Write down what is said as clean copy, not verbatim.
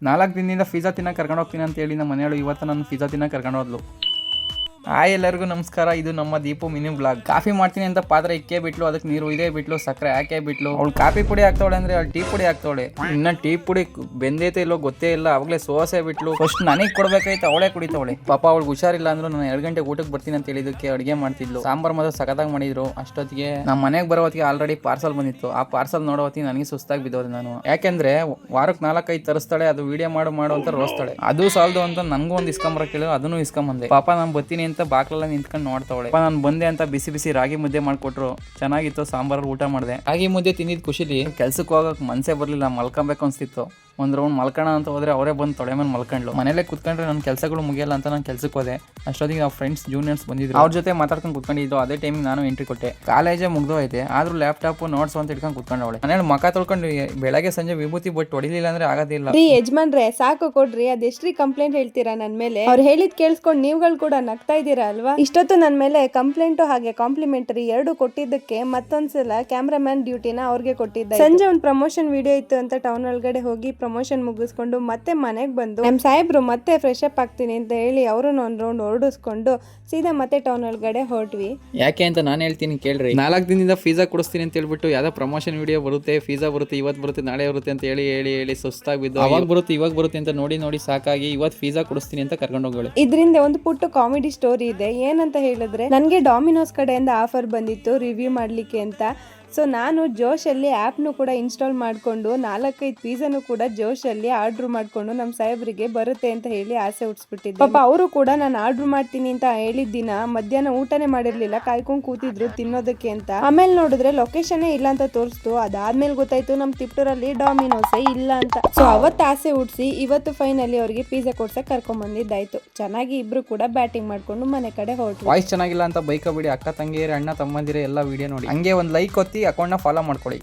4 ದಿನದಿಂದ ಪಿಜ್ಜಾ ತಿನ್ನಕ್ಕೆ ಕರ್ಕೊಂಡು ಹೋಗ್ತೀನಿ ಅಂತ ಹೇಳಿ ನಮ್ಮ ಮನೆಯವರು ಇವತ್ತು ನಾನು ಪಿಜ್ಜಾ ತಿನ್ನಕ್ಕೆ ಕರ್ಕೊಂಡು ಹೋದ್ಲು. ಎಲ್ಲರಿಗೂ ನಮಸ್ಕಾರ. ಇದು ನಮ್ಮ ದೀಪು ಮಿನಿ ಬ್ಲಾಗ್. ಕಾಫಿ ಮಾಡ್ತೀನಿ ಅಂತ ಪಾತ್ರೆ ಇಕ್ಕೇ ಬಿಟ್ಲು, ಅದಕ್ಕೆ ನೀರು ಇದೇ ಬಿಟ್ಲು, ಸಕ್ಕರೆ ಹಾಕೇ ಬಿಟ್ಲು. ಅವಳು ಕಾಫಿ ಪುಡಿ ಹಾಕ್ತಾವಳೆ ಅಂದ್ರೆ ಅವಳು ಟೀ ಪುಡಿ ಹಾಕ್ತಾವಳೆ. ಇನ್ನ ಟೀ ಪುಡಿ ಬೆಂದೈತೆ ಇಲ್ಲೋ ಗೊತ್ತೇ ಇಲ್ಲ, ಅವಾಗಲೇ ಸೋಸೆ ಬಿಟ್ಲು. ಫಸ್ಟ್ ನನಗೆ ಕೊಡ್ಬೇಕಾಯ್ತು, ಅವಳೇ ಕುಡಿತಾವಳೆ. ಪಾಪ ಅವಳು ಹುಷಾರಿಲ್ಲ ಅಂದ್ರು ನಾನು 2 ಗಂಟೆಗೆ ಊಟಕ್ಕೆ ಬರ್ತೀನಿ ಅಂತ ಹೇಳಿದಕ್ಕೆ ಅಡುಗೆ ಮಾಡ್ತಿದ್ಲು. ಸಾಂಬಾರ್ ಮಾತ್ರ ಸಖತ್ತಾಗಿ ಮಾಡಿದ್ರು. ಅಷ್ಟೊತ್ತಿಗೆ ನಮ್ಮ ಮನೆಗೆ ಬರೋ ಹೊತ್ತಿಗೆ ಆಲ್ರೆಡಿ ಪಾರ್ಸಲ್ ಬಂದಿತ್ತು. ಆ ಪಾರ್ಸಲ್ ನೋಡೋ ಹೊತ್ತಿಗೆ ನನಗೆ ಸುಸ್ತಾಗಿ ಬಿದ್ದೋದೆ ನಾನು. ಯಾಕೆಂದ್ರೆ ವಾರಕ್ಕೆ 4-5 ತರಿಸ್ತಾಳೆ, ಅದು ವಿಡಿಯೋ ಮಾಡು ಅಂತ ರೋಸ್ತಾಳೆ. ಅದು ಸಾಲದು ಅಂತ ನನಗೂ ಒಂದು ಇಸ್ಕೊಂಬರಕ್ಕೆ ಹೇಳಿದ್ರು, ಅದನ್ನು ಇಸ್ಕೊಂಬಂದೆ. ಪಾಪ ನಾನು ಬರ್ತೀನಿ ಅಂತ ಬಾಕ್ಲೆಲ್ಲ ನಿಂತ್ಕೊಂಡು ನೋಡ್ತಾವಳೆ. ನಾನು ಬಂದೆ ಅಂತ ಬಿಸಿ ಬಿಸಿ ರಾಗಿ ಮುದ್ದೆ ಮಾಡ್ಕೊಟ್ರು, ಚೆನ್ನಾಗಿತ್ತು. ಸಾಂಬಾರು ಊಟ ಮಾಡಿದೆ. ರಾಗಿ ಮುದ್ದೆ ತಿಂದಿದ್ ಖುಷಿಲಿ ಕೆಲ್ಸಕ್ಕೆ ಹೋಗಕ್ಕೆ ಮನಸ್ಸೇ ಬರಲಿಲ್ಲ, ಮಲ್ಕೊಬೇಕು ಅನ್ಸ್ತಿತ್ತು. ಒಂದು ರೌಂಡ್ ಮಲ್ಕೋಣ ಅಂತ ಹೋದ್ರೆ ಅವರೇ ಬಂದು ತೊಡೆ ಮೇಲೆ ಮಲ್ಕೊಂಡ್ಲು. ಮನೇಲೆ ಕುತ್ಕೊಂಡ್ರೆ ನನ್ನ ಕೆಲಸಗಳು ಮುಗಿಯಲ್ಲ ಅಂತ ನಾನು ಕೆಲ್ಸಕ್ಕೆ ಹೋದೆ. ಅಷ್ಟೊತ್ತಿಗೆ ನಾವು ಫ್ರೆಂಡ್ಸ್ ಜೂನಿಯರ್ಸ್ ಬಂದಿದ್ರು, ಅವ್ರ ಜೊತೆ ಮಾತಾಡ್ಕೊಂಡು ಕುತ್ಕೊಂಡಿದ್ದು. ಅದೇ ಟೈಮಿಗೆ ನಾನು ಎಂಟ್ರಿ ಕೊಟ್ಟೆ. ಕಾಲೇಜೇ ಮುಗ್ದೋಯ್ತೆ, ಆದ್ರೂ ಲ್ಯಾಪ್ಟಾಪ್ ನೋಟ್ಸ್ ಅಂತ ಇಟ್ಕೊಂಡು ಕುತ್ಕೊಂಡವಳೆ. ಮನೇಲಿ ಮಕ ತೊಳ್ಕೊಂಡು ಬೆಳಗ್ಗೆ ಸಂಜೆ ವಿಭೂತಿ ಬಟ್ ಹೊಡಿಲಿಲ್ಲ ಅಂದ್ರೆ ಆಗೋದಿಲ್ಲ. ಯಜಮಾನ್ರೆ ಸಾಕು ಕೊಡ್ರಿ, ಅದೆಷ್ಟ್ರಿ ಕಂಪ್ಲೇಂಟ್ ಹೇಳ್ತೀರಾ ನನ್ನ ಮೇಲೆ? ಅವ್ರು ಹೇಳಿದ್ ಕೇಳಿಸ್ಕೊಂಡು ನೀವುಗಳು ಕೂಡ ನಗ್ತಾ ಇದ್ದೀರಾ ಅಲ್ವಾ? ಇಷ್ಟೊತ್ತು ನನ್ನ ಮೇಲೆ ಕಂಪ್ಲೇಂಟು ಹಾಗೆ ಕಾಂಪ್ಲಿಮೆಂಟರಿ 2 ಕೊಟ್ಟಿದ್ದಕ್ಕೆ ಮತ್ತೊಂದ್ಸಲ ಕ್ಯಾಮ್ರಾಮ್ಯಾನ್ ಡ್ಯೂಟಿನ ಅವ್ರಿಗೆ ಕೊಟ್ಟಿದ್ದೆ. ಸಂಜೆ ಒಂದು ಪ್ರಮೋಷನ್ ವಿಡಿಯೋ ಇತ್ತು ಅಂತ ಟೌನ್ ಒಳಗಡೆ ಹೋಗಿ ಪ್ರಮೋಷನ್ ಮುಗಿಸ್ಕೊಂಡು ಮತ್ತೆ ಮನೆಗೆ ಬಂದು ನಮ್ಮ ಸಾಹೇಬ್ರು ಮತ್ತೆ ಫ್ರೆಶ್ ಅಪ್ ಆಗ್ತೀನಿ ಅಂತ ಹೇಳಿ ಅವ್ರನ್ನ ಒಂದು ರೌಂಡ್ ಹೊರಡಿಸ್ಕೊಂಡು ಸೀದಾ ಮತ್ತೆ ಟೌನ್ ಒಳಗಡೆ ಹೊರಟ್ವಿ. ಯಾಕೆ ಅಂತ ನಾನು ಹೇಳ್ತೀನಿ ಕೇಳ್ರಿ. 4 ದಿನದಿಂದ ಪಿಜ್ಜಾ ಕೊಡಿಸ್ತೀನಿ ಅಂತ ಹೇಳ್ಬಿಟ್ಟು ಯಾವ್ದೋ ಪ್ರಮೋಷನ್ ವಿಡಿಯೋ ಬರುತ್ತೆ, ಪಿಜ್ಜಾ ಬರುತ್ತೆ, ಇವತ್ತು ಬರುತ್ತೆ, ನಾಳೆ ಬರುತ್ತೆ ಅಂತ ಹೇಳಿ ಸುಸ್ತಾಗಿ ಬಿದ್ದು ಅವಾಗ ಬರುತ್ತೆ ಇವಾಗ ಬರುತ್ತೆ ಅಂತ ನೋಡಿ ಸಾಕಾಗಿ ಇವತ್ತು ಪಿಜ್ಜಾ ಕೊಡಿಸ್ತೀನಿ ಅಂತ ಕರ್ಕೊಂಡು ಹೋಗೋಳು. ಇದರಿಂದ ಒಂದು ಪುಟ್ಟ ಕಾಮಿಡಿ ಸ್ಟೋರಿ ಇದೆ. ಏನಂತ ಹೇಳಿದ್ರೆ, ನನಗೆ ಡಾಮಿನೋಸ್ ಕಡೆಯಿಂದ ಆಫರ್ ಬಂದಿತ್ತು ರಿವ್ಯೂ ಮಾಡ್ಲಿಕ್ಕೆ ಅಂತ. ಸೊ ನಾನು ಜೋಶಲ್ಲಿ ಆ್ಯಪ್ನು ಕೂಡ ಇನ್ಸ್ಟಾಲ್ ಮಾಡಿಕೊಂಡು 4-5 ಪಿಜ್ಜಾನು ಕೂಡ ಜೋಶಲ್ಲಿ ಆರ್ಡ್ರ್ ಮಾಡಿಕೊಂಡು ನಮ್ಮ ಸಾಹೇಬ್ರಿಗೆ ಬರುತ್ತೆ ಅಂತ ಹೇಳಿ ಆಸೆ ಹುಟ್ಟಿಸ್ಬಿಟ್ಟಿದ್ದೆ. ಪಾಪ ಅವರು ಕೂಡ ನಾನು ಆರ್ಡ್ರ್ ಮಾಡ್ತೀನಿ ಅಂತ ಹೇಳಿದ ದಿನ ಮಧ್ಯಾಹ್ನ ಊಟನೇ ಮಾಡಿರ್ಲಿಲ್ಲ, ಕಾಯ್ಕೊಂಡು ಕೂತಿದ್ರು ತಿನ್ನೋದಕ್ಕೆ ಅಂತ. ಆಮೇಲೆ ನೋಡಿದ್ರೆ ಲೊಕೇಶನ್ನೇ ಇಲ್ಲ ಅಂತ ತೋರಿಸ್ತು. ಅದಾದ್ಮೇಲೆ ಗೊತ್ತಾಯ್ತು ನಮ್ಮ ತಿಪ್ಟೂರಲ್ಲಿ ಡಾಮಿನೋಸೇ ಇಲ್ಲ ಅಂತ. ಸೊ ಅವತ್ತು ಆಸೆ ಹುಟ್ಟಿಸಿ ಇವತ್ತು ಫೈನಲಿ ಅವರಿಗೆ ಪಿಜ್ಜಾ ಕೊಡ್ಸಕ್ಕೆ ಕರ್ಕೊಂಡ್ಬಂದಿದ್ದಾಯ್ತು. ಚೆನ್ನಾಗಿ ಇಬ್ರು ಕೂಡ ಬ್ಯಾಟಿಂಗ್ ಮಾಡ್ಕೊಂಡು ಮನೆ ಕಡೆ ಹೊರಟು. ವಾಯ್ಸ್ ಚೆನ್ನಾಗಿಲ್ಲ ಅಂತ ಬೈಕ ಬಿಡಿ, ಅಕ್ಕ ತಂಗಿಯರೇ ಅಣ್ಣ ತಮ್ಮಂದಿರೇ ಎಲ್ಲ ವಿಡಿಯೋ ನೋಡಿ ಹಂಗೆ ಒಂದು ಲೈಕ್ ಒತ್ತಿ ಅಕೌಂಟ್ನ ಫಾಲೋ ಮಾಡ್ಕೊಳ್ಳಿ.